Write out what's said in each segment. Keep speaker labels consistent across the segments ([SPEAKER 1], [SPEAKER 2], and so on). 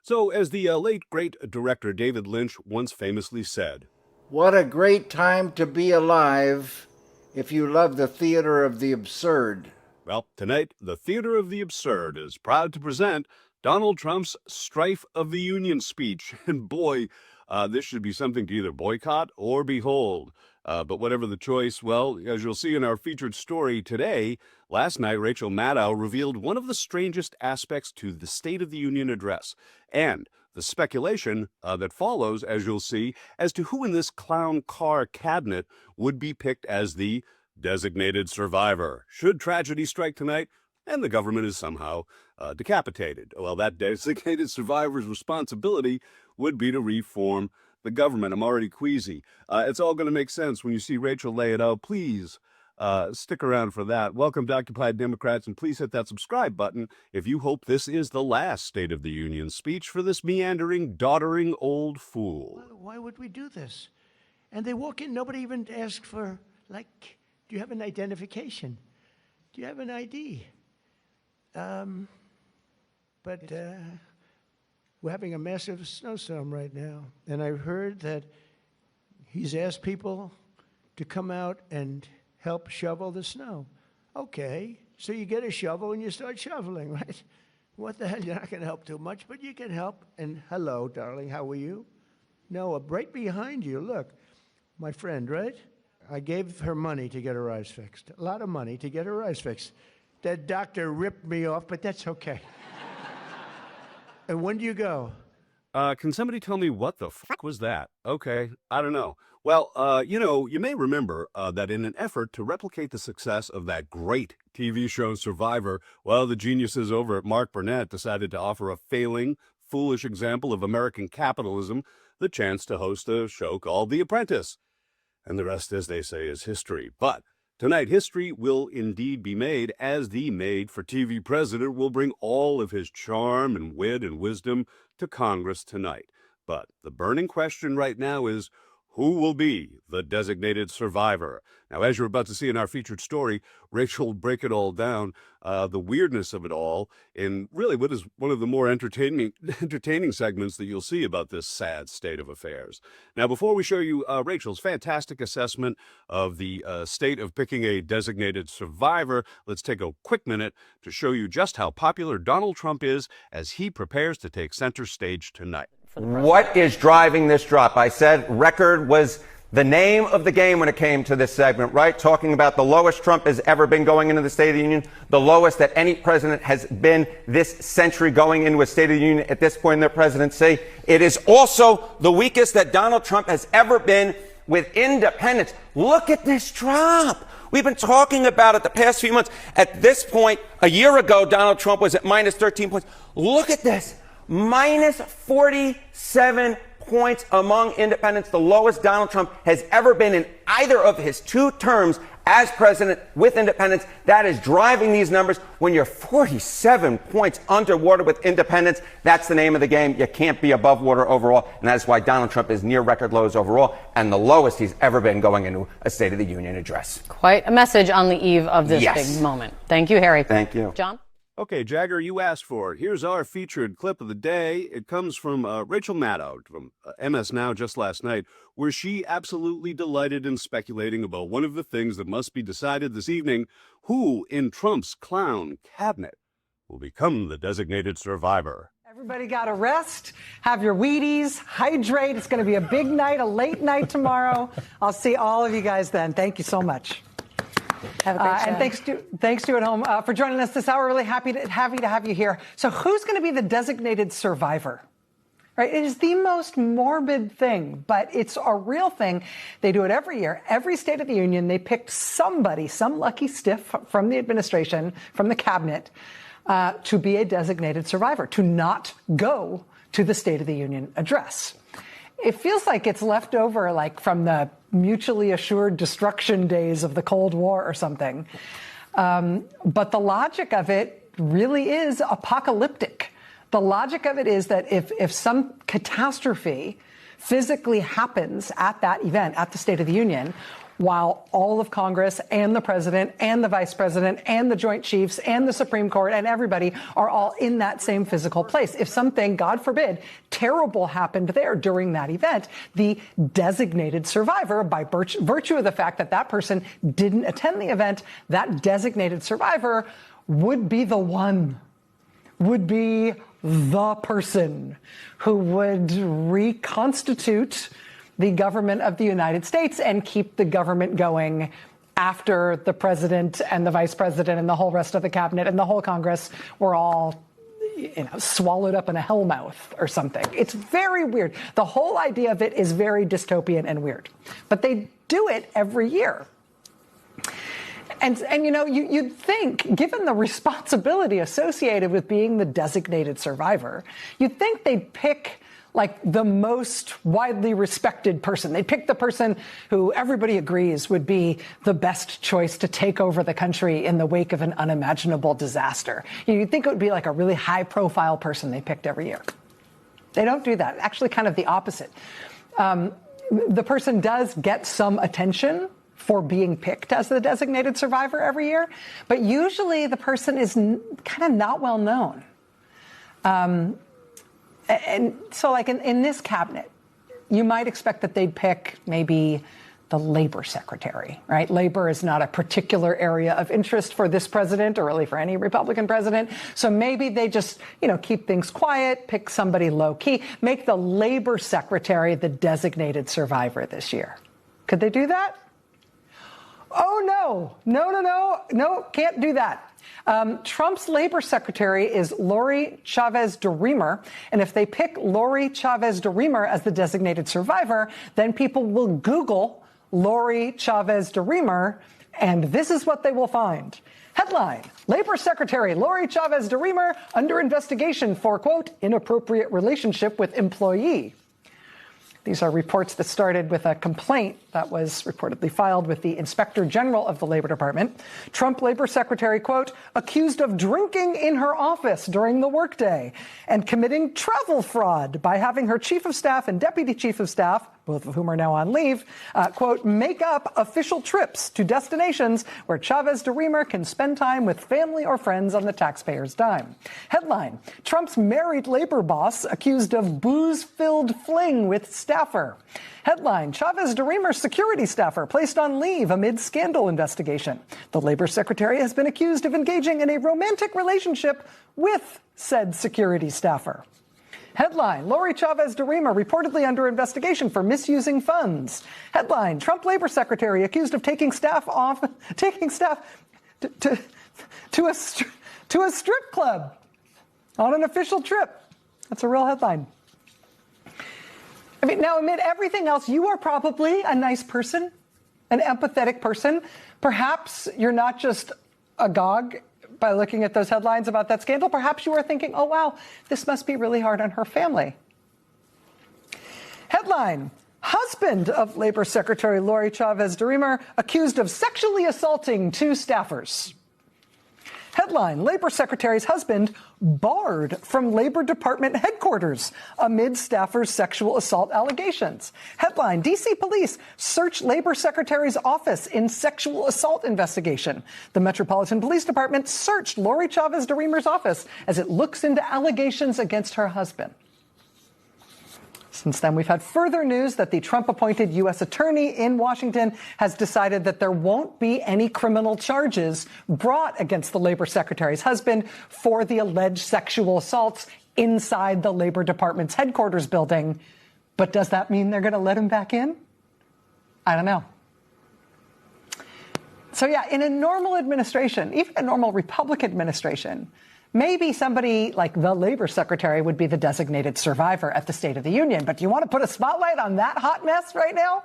[SPEAKER 1] So, as the late great director David Lynch once famously said,
[SPEAKER 2] "What a great time to be alive if you love the theater of the absurd."
[SPEAKER 1] well, tonight, the Theater of the Absurd is proud to present Donald Trump's Strife of the Union speech. And boy, this should be something to either boycott or behold. But whatever the choice, well, as you'll see in our featured story today, last night Rachel Maddow revealed one of the strangest aspects to the State of the Union address, and the speculation that follows, as you'll see, as to who in this clown car cabinet would be picked as the designated survivor should tragedy strike tonight and the government is somehow decapitated. Well, that designated survivor's responsibility would be to reform the government. I'm already queasy. It's all going to make sense when you see Rachel lay it out. Please stick around for that. Welcome to Occupied Democrats, and please hit that subscribe button if you hope this is the last State of the Union speech for this meandering, doddering old fool.
[SPEAKER 3] Why would we do this? And they walk in, nobody even asks for, like, do you have an identification? Do you have an ID? But we're having a massive snowstorm right now, and I've heard that he's asked people to come out and help shovel the snow. Okay, so you get a shovel and you start shoveling, right? What the hell? You're not going to help too much, but you can help. And hello, darling, how are you? No, right behind you, look, my friend, right? I gave her money to get her eyes fixed. A lot of money to get her eyes fixed. That doctor ripped me off, but that's okay. And when do you go?
[SPEAKER 1] Can somebody tell me what the fuck was that? Okay, I don't know. Well, you may remember that in an effort to replicate the success of that great TV show Survivor, well, the geniuses over at Mark Burnett decided to offer a failing, foolish example of American capitalism the chance to host a show called The Apprentice. And the rest, as they say, is history. But tonight, history will indeed be made, as the made-for-TV president will bring all of his charm and wit and wisdom to Congress tonight. But the burning question right now is, who will be the designated survivor? Now, as you're about to see in our featured story, Rachel will break it all down, the weirdness of it all, in really what is one of the more entertaining segments that you'll see about this sad state of affairs. Now, before we show you Rachel's fantastic assessment of the state of picking a designated survivor, let's take a quick minute to show you just how popular Donald Trump is as he prepares to take center stage tonight.
[SPEAKER 4] What is driving this drop? I said record was the name of the game when it came to this segment, right? Talking about the lowest Trump has ever been going into the State of the Union, the lowest that any president has been this century going into a State of the Union at this point in their presidency. It is also the weakest that Donald Trump has ever been with independents. Look at this drop. We've been talking about it the past few months. At this point, a year ago, Donald Trump was at minus 13 points. Look at this. Minus 47 points among independents, the lowest Donald Trump has ever been in either of his two terms as president with independents. That is driving these numbers. When you're 47 points underwater with independents, that's the name of the game. You can't be above water overall, and that's why Donald Trump is near record lows overall and the lowest he's ever been going into a State of the Union address.
[SPEAKER 5] Quite a message on the eve of this big moment. Thank you, Harry.
[SPEAKER 4] Thank you.
[SPEAKER 5] John?
[SPEAKER 1] Okay, Jagger, you asked for it. Here's our featured clip of the day. It comes from Rachel Maddow from MS Now just last night, where she absolutely delighted in speculating about one of the things that must be decided this evening: who in Trump's clown cabinet will become the designated survivor.
[SPEAKER 6] Everybody got to rest, have your Wheaties, hydrate. It's going to be a big night, a late night tomorrow. I'll see all of you guys then. Thank you so much.
[SPEAKER 5] Have a great show.
[SPEAKER 6] And thanks to at home for joining us this hour. Really happy to have you here. So who's going to be the designated survivor? Right? It is the most morbid thing, but it's a real thing. They do it every year. Every State of the Union, they picked somebody, some lucky stiff from the administration, from the cabinet, to be a designated survivor, to not go to the State of the Union address. It feels like it's left over, like from the mutually assured destruction days of the Cold War or something. But the logic of it really is apocalyptic. The logic of it is that if some catastrophe physically happens at that event, at the State of the Union, while all of Congress and the president and the vice president and the Joint Chiefs and the Supreme Court and everybody are all in that same physical place. If something, God forbid, terrible happened there during that event, the designated survivor, by virtue of the fact that that person didn't attend the event, that designated survivor would be the one, would be the person who would reconstitute the government of the United States and keep the government going after the president and the vice president and the whole rest of the cabinet and the whole Congress were all, swallowed up in a hellmouth or something. It's very weird. The whole idea of it is very dystopian and weird. But they do it every year. And you'd think, given the responsibility associated with being the designated survivor, you'd think they'd pick like the most widely respected person. They'd pick the person who everybody agrees would be the best choice to take over the country in the wake of an unimaginable disaster. You'd think it would be like a really high profile person they picked every year. They don't do that. Actually, kind of the opposite. The person does get some attention for being picked as the designated survivor every year, but usually the person is kind of not well known. And so like in this cabinet, you might expect that they'd pick maybe the labor secretary, right? Labor is not a particular area of interest for this president or really for any Republican president. So maybe they just, keep things quiet, pick somebody low key, make the labor secretary the designated survivor this year. Could they do that? Oh, no, can't do that. Trump's labor secretary is Lori Chavez DeRemer. And if they pick Lori Chavez DeRemer as the designated survivor, then people will Google Lori Chavez DeRemer, and this is what they will find. Headline, Labor Secretary Lori Chavez DeRemer under investigation for, quote, inappropriate relationship with employee. These are reports that started with a complaint that was reportedly filed with the Inspector General of the Labor Department. Trump Labor Secretary, quote, accused of drinking in her office during the workday and committing travel fraud by having her chief of staff and deputy chief of staff, both of whom are now on leave, quote, make up official trips to destinations where Chavez DeRemer can spend time with family or friends on the taxpayer's dime. Headline, Trump's married labor boss accused of booze-filled fling with staffer. Headline, Chavez DeRemer security staffer placed on leave amid scandal investigation. The labor secretary has been accused of engaging in a romantic relationship with said security staffer. Headline, Lori Chavez DeRemer reportedly under investigation for misusing funds. Headline, Trump labor secretary accused of taking staff to a strip club on an official trip. That's a real headline. I mean, now amid everything else, you are probably a nice person, an empathetic person. Perhaps you're not just agog by looking at those headlines about that scandal. Perhaps you are thinking, oh, wow, this must be really hard on her family. Headline, husband of Labor Secretary Lori Chavez DeRemer accused of sexually assaulting two staffers. Headline, Labor Secretary's husband barred from Labor Department headquarters amid staffers' sexual assault allegations. Headline, D.C. police search Labor Secretary's office in sexual assault investigation. The Metropolitan Police Department searched Lori Chavez DeRemer's office as it looks into allegations against her husband. Since then, we've had further news that the Trump-appointed U.S. attorney in Washington has decided that there won't be any criminal charges brought against the Labor Secretary's husband for the alleged sexual assaults inside the Labor Department's headquarters building. But does that mean they're going to let him back in? I don't know. So yeah, in a normal administration, even a normal Republican administration, maybe somebody like the Labor Secretary would be the designated survivor at the State of the Union. But do you want to put a spotlight on that hot mess right now?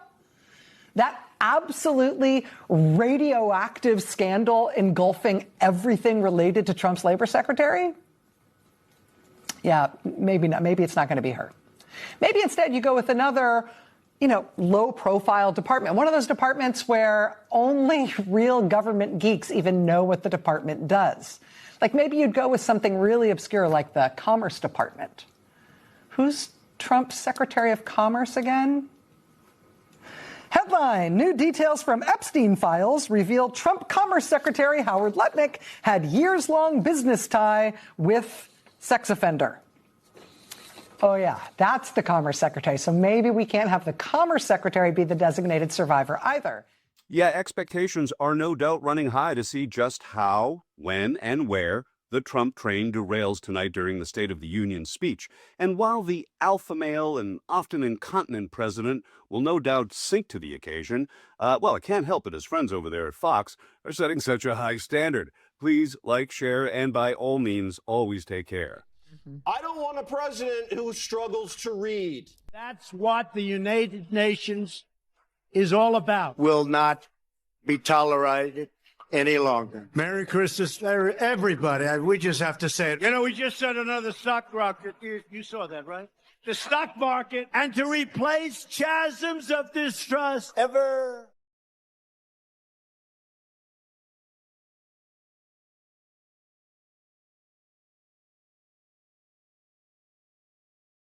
[SPEAKER 6] That absolutely radioactive scandal engulfing everything related to Trump's Labor Secretary? Yeah, maybe not. Maybe it's not going to be her. Maybe instead you go with another, low-profile department. One of those departments where only real government geeks even know what the department does. Like maybe you'd go with something really obscure like the Commerce Department. Who's Trump's Secretary of Commerce again? Headline, new details from Epstein files reveal Trump Commerce Secretary Howard Lutnick had years-long business tie with sex offender. Oh, yeah, that's the Commerce Secretary. So maybe we can't have the Commerce Secretary be the designated survivor either.
[SPEAKER 1] Yeah, expectations are no doubt running high to see just how, when, and where the Trump train derails tonight during the State of the Union speech. And while the alpha male and often incontinent president will no doubt sink to the occasion, well, it can't help it his friends over there at Fox are setting such a high standard. Please like, share, and by all means, always take care.
[SPEAKER 7] I don't want a president who struggles to read.
[SPEAKER 8] That's what the United Nations is all about.
[SPEAKER 9] Will not be tolerated any longer.
[SPEAKER 8] Merry Christmas, everybody. We just have to say it. You know, we just said another stock rocket. You saw that, right? The stock market, and to replace chasms of distrust.
[SPEAKER 9] Ever